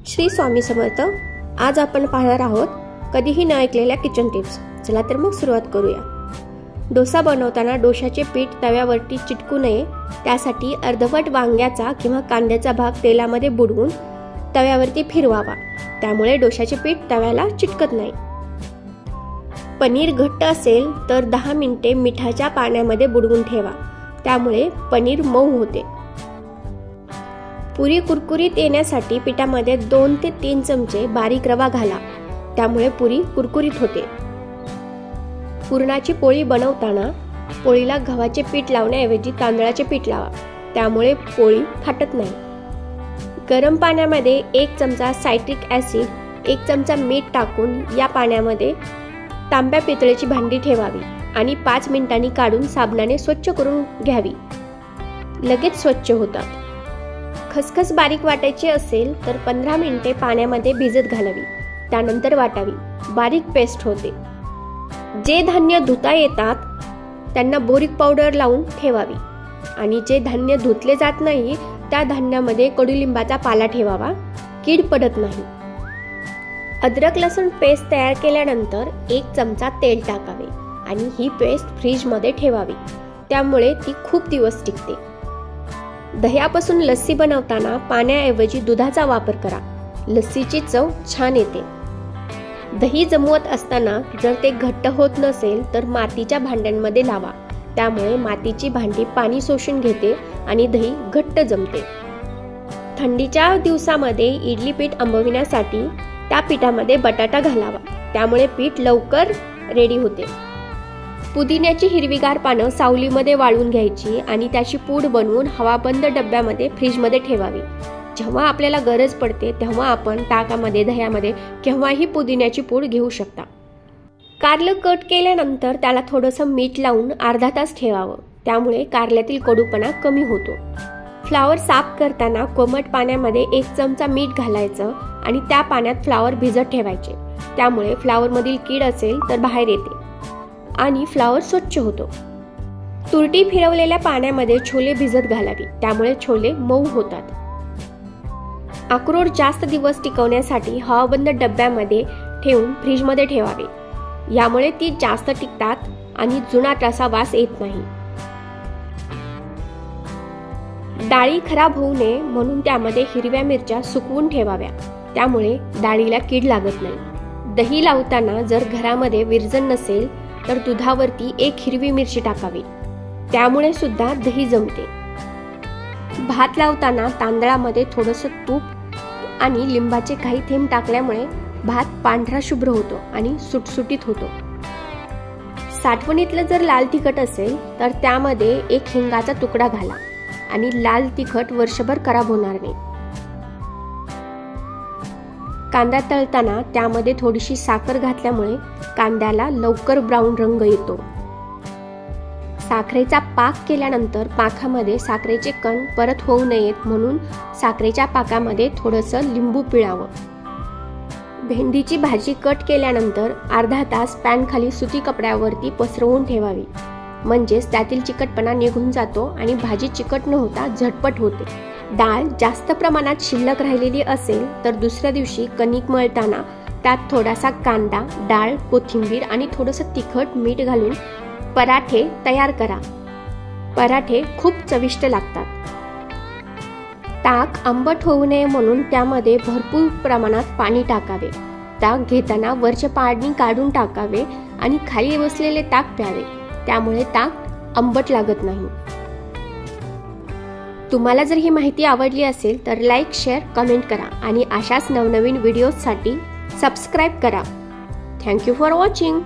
श्री स्वामी समर्थ। आज आपण पाहणार आहोत कधीही न ऐकलेल्या किचन टिप्स। चला तर मग सुरुवात करूया। डोसा बनवताना डोशाचे पीठ तव्यावरती चिटकू नये त्यासाठी अर्धवट वांग्याचा किंवा कांद्याचा भाग तेलामध्ये बुडवून तव्यावरती फिरवावा, त्यामुळे डोशाचे पीठ तव्याला चिटकत नाही। पनीर घट्ट असेल तर 10 मिनिटे मिठाच्या पाण्यामध्ये बुडवून ठेवा, त्यामुळे पनीर मऊ होते। पुरी कुरकुरीत येण्यासाठी पिठामध्ये 2 ते 3 चमचे बारीक रवा घाला, त्यामुळे पुरी कुरकुरीत होते। पुरणाची पोळी बनवताना पोळीला गव्हाचे पीठ लावण्याऐवजी तांदळाचे पीठ लावा, त्यामुळे पोळी फाटत नाही। गरम पाण्यामध्ये 1 चमचा सायट्रिक ॲसिड, 1 चमचा मीठ टाकून या पाण्यामध्ये तांब्या पितळेची भांडी ठेवावी आणि 5 मिनिटांनी काढून साबणाने स्वच्छ करून घ्यावी, लगेच स्वच्छ होतात। खसखस बारीक वाटायची असेल तर 15 मिनिटे पाण्यामध्ये भिजत घालावी, त्यानंतर वाटावी, बारीक पेस्ट होते। जे धान्य धुता येतात त्यांना बोरिक पावडर लावून ठेवावी आणि जे धान्य धुतले जात नाही त्या धान्यामध्ये कडुलिंबाचा पाला ठेवावा, कीड पडत नाही। अद्रक लसूण पेस्ट तयार केल्यानंतर 1 चमचा तेल टाकावे आणि ही पेस्ट फ्रीजमध्ये ठेवावी, त्यामुळे ती खूप दिवस टिकते। दह्यापासून लस्सी बनवताना पाण्याऐवजी दुधाचा वापर करा, लस्सीची चव छान येते। दही जमवत असताना जर ते घट्ट होत नसेल तर मातीच्या भांड्यांमध्ये लावा, त्यामुळे मातीची भांडी पाणी शोषून घेते आणि दही घट्ट जमते। थंडीच्या दिवसामध्ये इडली पीठ आंबविण्यासाठी त्या पिठामध्ये बटाटा घालावा, त्यामुळे पीठ लवकर रेडी होते। पुदिन्याची हिरवीगार पानं सावलीमध्ये वाळवून घ्यायची आणि त्याची पूड बनवून हवाबंद डब्यामध्ये फ्रीजमध्ये ठेवावी। जेव्हा आपल्याला गरज पडते तेव्हा आपण ताकामध्ये, दह्यामध्ये केव्हाही पुदिन्याची पूड घेऊ शकता। कारलं कट केल्यानंतर त्याला थोडंसं मीठ लावून अर्धा तास ठेवावं, त्यामुळे कारल्यातील कडूपणा कमी होतो। फ्लावर साफ करताना कोमट पाण्यामध्ये 1 चमचा मीठ घालायचं आणि त्या पाण्यात फ्लावर भिजत ठेवायचे, त्यामुळे फ्लावरमधील कीड असेल तर बाहेर येते आणि फ्लावर स्वच्छ होतो। तुरटी फिरवलेल्या पाण्यामध्ये छोले भिजत घालावी, त्यामुळे छोले मऊ होतात। अक्रोड जास्त दिवस टिकवण्यासाठी हवाबंद डब्यामध्ये ठेवून फ्रीजमध्ये ठेवावे, यामुळे ती जास्त टिकतात आणि जुनाट असा वास येत नाही। डाळी खराब होऊ नये म्हणून त्यामध्ये हिरव्या मिरच्या सुकवून ठेवाव्या, त्यामुळे डाळीला कीड लागत नाही। दही लावताना जर घरामध्ये विरजण नसेल तर दुधावरती 1 हिरवी मिरची टाकावी, त्यामुळे सुद्धा दही जमते। भात लावताना तांदळामध्ये थोडंसं तूप आणि लिंबाचे काही थेंब टाकल्यामुळे भात पांढरा शुभ्र होतो आणि सुटसुटीत होतो। साठवणीतलं जर लाल तिखट असेल तर त्यामध्ये 1 हिंगाचा तुकडा घाला आणि लाल तिखट वर्षभर खराब होणार नाही। कांदा तळताना त्यामध्ये थोडीशी साखर घातल्यामुळे कांद्याला लवकर ब्राऊन रंग येतो। साखरेचा पाक केल्यानंतर पाकामध्ये साखरेचे कण परत होऊ नयेत म्हणून साखरेच्या पाकामध्ये थोडंसं लिंबू पिळावं। भेंडीची भाजी कट केल्यानंतर अर्धा तास पॅन खाली सुती कपड्यावरती पसरवून ठेवावी, म्हणजेच त्यातील चिकटपणा निघून जातो आणि भाजी चिकट न होता झटपट होते। डाळ जास्त प्रमाणात शिल्लक राहिलेली असेल तर दुसऱ्या दिवशी कणिक मळताना त्यात थोडासा कांदा, डाळ, कोथिंबीर आणि थोडंसं तिखट, मीठ घालून पराठे तयार करा। पराठे खूप चविष्ट लागतात। ताक आंबट होऊ नये म्हणून त्यामध्ये भरपूर प्रमाणात पाणी टाकावे। ताक घेताना वरचे पाणी काढून टाकावे आणि खाली बसलेले ताक प्यावे, त्यामुळे ताक आंबट लागत नाही। तुम्हाला जर ही माहिती आवडली असेल तर लाईक, शेअर, कमेंट करा आणि अशाच नवनवीन व्हिडिओजसाठी सबस्क्राईब करा। Thank you for watching.